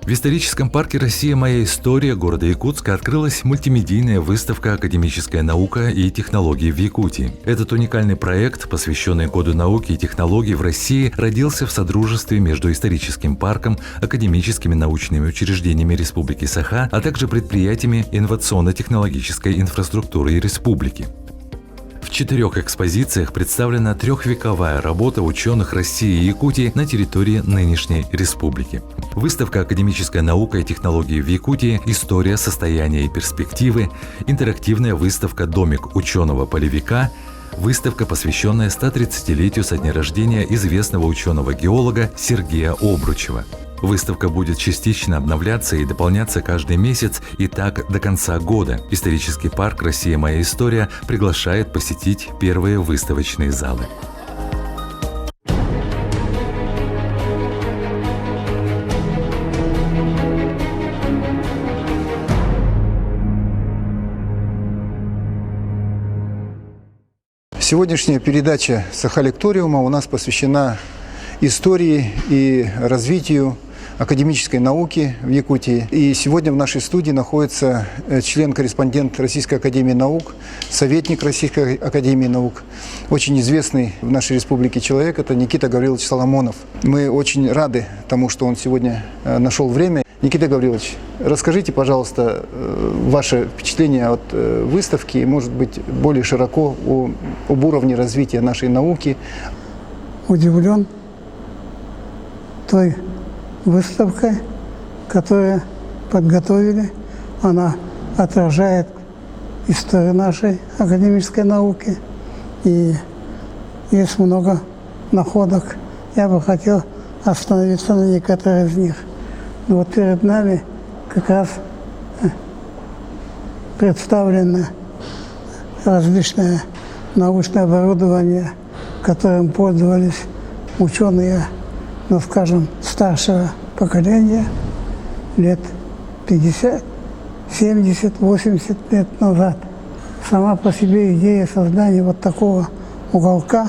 В историческом парке «Россия. Моя история» города Якутска открылась мультимедийная выставка «Академическая наука и технологии в Якутии». Этот уникальный проект, посвященный Году науки и технологий в России, родился в содружестве между историческим парком, академическими научными учреждениями Республики Саха, а также предприятиями инновационно-технологической инфраструктуры республики. В 4 экспозициях представлена трехвековая работа ученых России и Якутии на территории нынешней республики. Выставка «Академическая наука и технологии в Якутии. История, состояние и перспективы», интерактивная выставка «Домик ученого-полевика», выставка, посвященная 130-летию со дня рождения известного ученого-геолога Сергея Обручева. Выставка будет частично обновляться и дополняться каждый месяц, и так до конца года. Исторический парк «Россия. Моя история» приглашает посетить первые выставочные залы. Сегодняшняя передача Саха-лекториума у нас посвящена истории и развитию академической науки в Якутии. И сегодня в нашей студии находится член-корреспондент Российской академии наук, советник Российской академии наук, очень известный в нашей республике человек, это Никита Гаврилович Соломонов. Мы очень рады тому, что он сегодня нашел время. Никита Гаврилович, расскажите, пожалуйста, ваше впечатление от выставки и, может быть, более широко об уровне развития нашей науки. Удивлен той выставкой, которую подготовили. Она отражает историю нашей академической науки. И есть много находок. Я бы хотел остановиться на некоторых из них. Но вот перед нами как раз представлено различное научное оборудование, которым пользовались ученые, ну, скажем, старшего поколения лет 50, 70, 80 лет назад. Сама по себе идея создания вот такого уголка,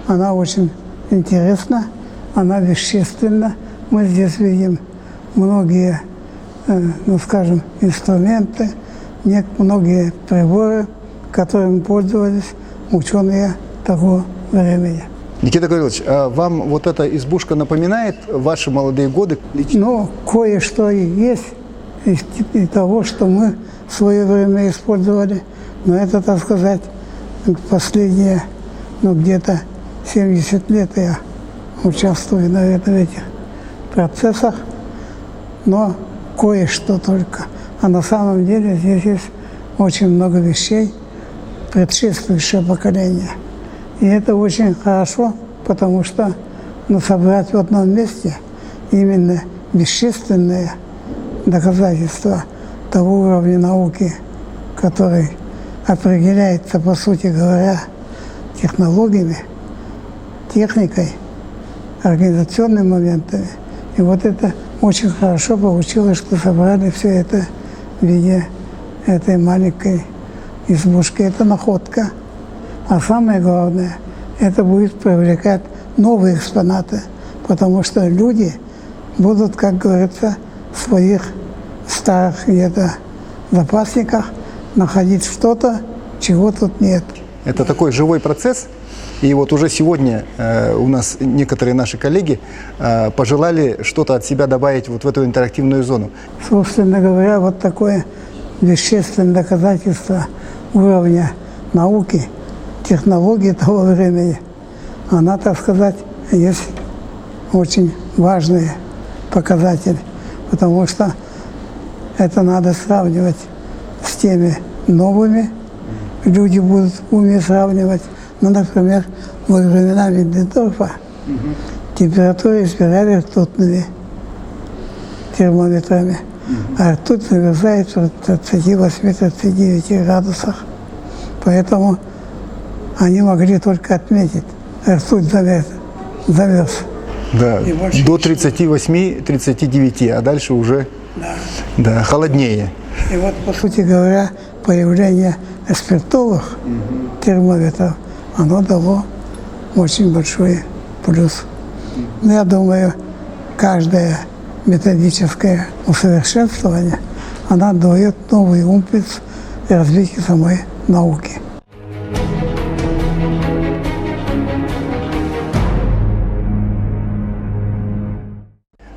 она очень интересна, она вещественна. Мы здесь видим многие, ну, скажем, инструменты, многие приборы, которыми пользовались ученые того времени. Никита Гаврилович, а вам вот эта избушка напоминает ваши молодые годы? Ну, кое-что и есть из того, что мы в свое время использовали. Но это, так сказать, последние, ну, где-то 70 лет я участвую, наверное, в этих процессах. Но кое-что только. А на самом деле здесь есть очень много вещей предшествующего поколения. И это очень хорошо, потому что, ну, собрать в одном месте именно вещественные доказательства того уровня науки, который определяется, по сути говоря, технологиями, техникой, организационными моментами. И вот это очень хорошо получилось, что собрали все это в виде этой маленькой избушки. Это находка. А самое главное, это будет привлекать новые экспонаты, потому что люди будут, как говорится, в своих старых где-то запасниках находить что-то, чего тут нет. Это такой живой процесс. И вот уже сегодня у нас некоторые наши коллеги пожелали что-то от себя добавить вот в эту интерактивную зону. Собственно говоря, вот такое вещественное доказательство уровня науки, технологии того времени, она, так сказать, есть очень важный показатель, потому что это надо сравнивать с теми новыми, люди будут уметь сравнивать. Ну, например, во времена Виндендорфа температуру измеряли ртутными термометрами, а ртуть замерзает в 38-39 градусах. Поэтому они могли только отметить, ртуть замерз. Да, до 38-39, а дальше уже да, холоднее. И вот, по сути говоря, появление спиртовых термометров, оно дало очень большой плюс. Но я думаю, каждое методическое усовершенствование, она дает новый импульс развитию самой науки.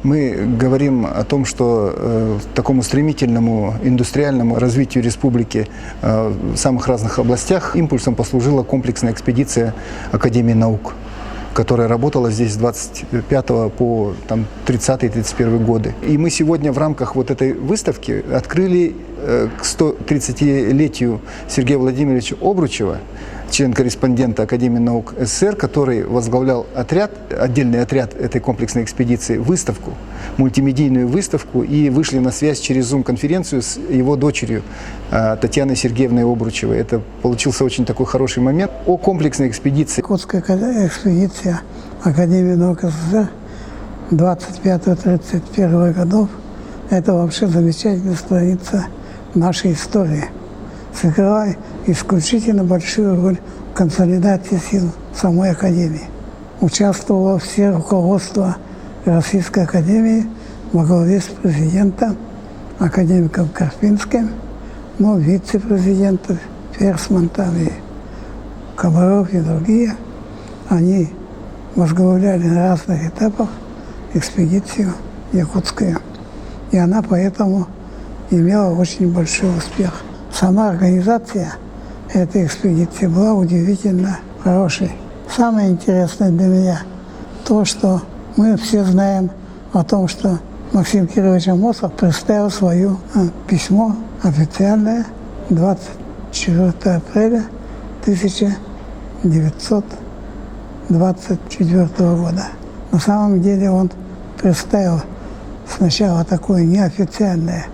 Мы говорим о том, что такому стремительному индустриальному развитию республики в самых разных областях импульсом послужила комплексная экспедиция Академии наук, которая работала здесь с 25 по 30-31 годы. И мы сегодня в рамках вот этой выставки открыли к 130-летию Сергея Владимировича Обручева, член-корреспондента Академии наук СССР, который возглавлял отдельный отряд этой комплексной экспедиции, выставку, мультимедийную выставку, и вышли на связь через Zoom-конференцию с его дочерью Татьяной Сергеевной Обручевой. Это получился очень такой хороший момент. О комплексной экспедиции. Якутская экспедиция Академии наук СССР 25-31 годов – это вообще замечательная страница нашей истории. Сыграла исключительно большую роль в консолидации сил самой Академии. Участвовало все руководство Российской Академии во главе с президентом, академиком Карпинским, вице-президентов Ферсман и Комаров и другие. Они возглавляли на разных этапах экспедицию якутскую. И она поэтому имела очень большой успех. Сама организация этой экспедиции была удивительно хорошей. Самое интересное для меня то, что мы все знаем о том, что Максим Кирович Амосов представил свое письмо официальное 24 апреля 1924 года. На самом деле он представил сначала такое неофициальное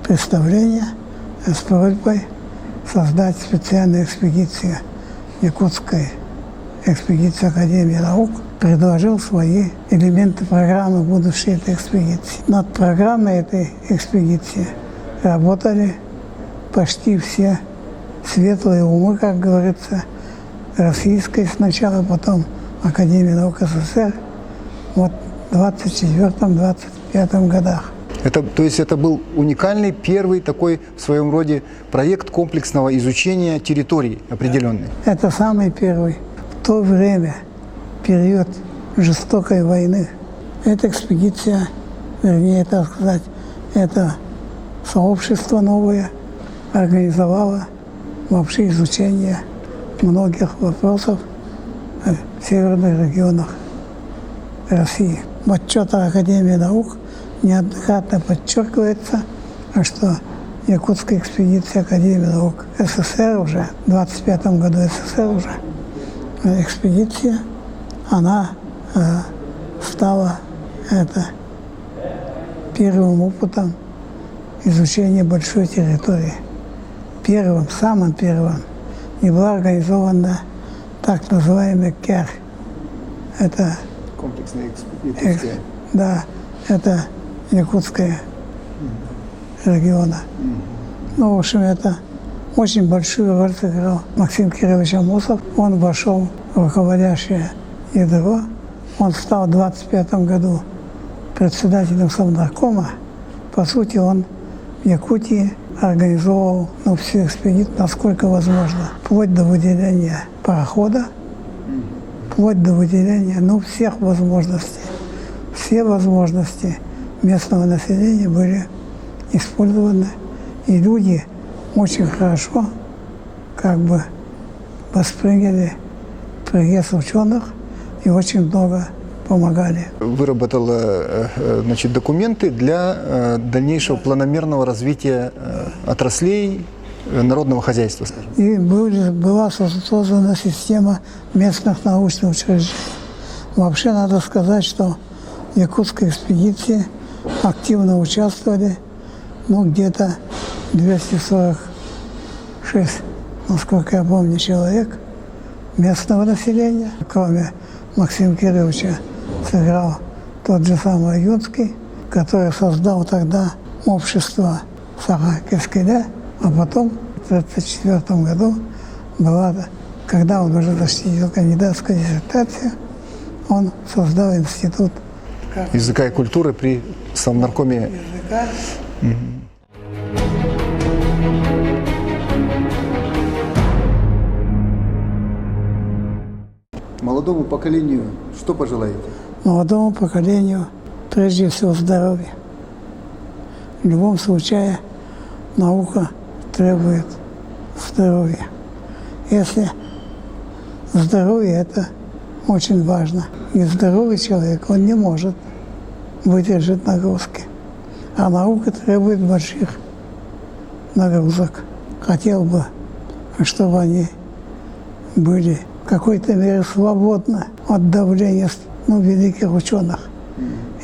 представление с просьбой создать специальную экспедицию Якутской экспедиции Академии наук, предложил свои элементы программы будущей этой экспедиции. Над программой этой экспедиции работали почти все светлые умы, как говорится, российской сначала, потом Академии наук СССР, в 24-25 годах. То есть это был уникальный первый такой в своем роде проект комплексного изучения территорий определенной. Это самый первый. В то время, период жестокой войны, эта экспедиция, вернее, так сказать, это сообщество новое организовало вообще изучение многих вопросов в северных регионах России. В отчетах Академии наук неоднократно подчеркивается, что Якутская экспедиция Академии наук СССР уже, в 25 году СССР уже, экспедиция, она стала первым опытом изучения большой территории. Первым, самым первым, и была организована так называемый КЯР. Это комплексная экспедиция. Да, это Якутская региона. В общем, это очень большую роль сыграл Максим Кирович Амосов. Он вошел в руководящее ядро. Он стал в 25 году председателем Совнаркома. По сути, он в Якутии организовал всю экспедицию, насколько возможно, вплоть до выделения парохода, вплоть до выделения всех возможностей. Все возможности местного населения были использованы, и люди очень хорошо восприняли приезд ученых и очень много помогали. Выработала документы для дальнейшего планомерного развития отраслей народного хозяйства. И была создана система местных научных учреждений. Вообще надо сказать, что в Якутской экспедиции активно участвовали где-то 246, насколько я помню, человек местного населения. Кроме Максима Кировича сыграл тот же самый Юнский, который создал тогда общество Саха-Кескеля, а потом в 1934 году когда он уже защитил кандидатскую диссертацию, он создал институт языка и культуры при Совнаркоме. Молодому поколению что пожелаете? Молодому поколению прежде всего здоровья. В любом случае наука требует здоровья. Если здоровье – это очень важно. И здоровый человек, он не может выдержать нагрузки. А наука требует больших нагрузок. Хотел бы, чтобы они были в какой-то мере свободны от давления великих ученых.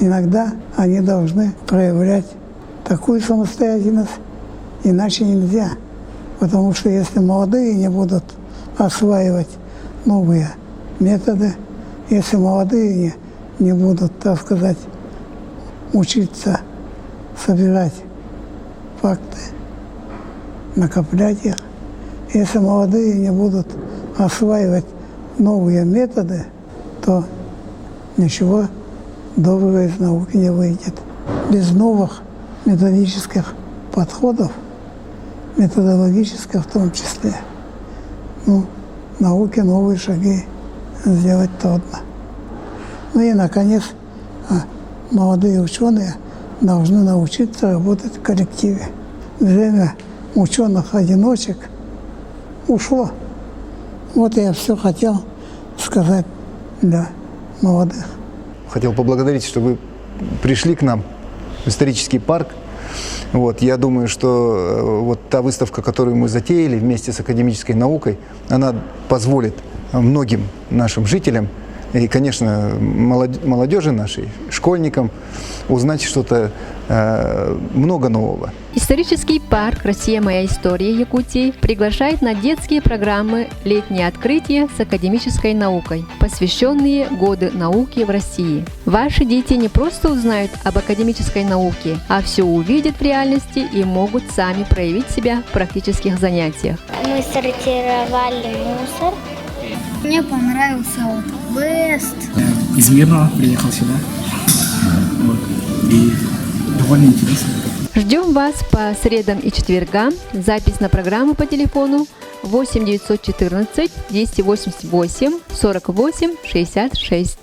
Иногда они должны проявлять такую самостоятельность, иначе нельзя. Потому что если молодые не будут осваивать новые методы, если молодые не будут, так сказать, учиться собирать факты, накоплять их, если молодые не будут осваивать новые методы, то ничего доброго из науки не выйдет. Без новых методических подходов, методологических в том числе, науке новые шаги сделать трудно. Ну и, наконец, молодые ученые должны научиться работать в коллективе. Время ученых-одиночек ушло. Вот я все хотел сказать для молодых. Хотел поблагодарить, что вы пришли к нам в исторический парк. Я думаю, что та выставка, которую мы затеяли вместе с академической наукой, она позволит многим нашим жителям и, конечно, молодежи нашей, школьникам узнать что-то много нового. Исторический парк «Россия. Моя история» Якутии приглашает на детские программы «Летние открытия с академической наукой», посвященные годы науки в России. Ваши дети не просто узнают об академической науке, а все увидят в реальности и могут сами проявить себя в практических занятиях. Мы сортировали мусор. Мне понравился квест. Из Мирного приехал сюда. И довольно интересно. Ждем вас по средам и четвергам. Запись на программу по телефону 8 914 288 48 66.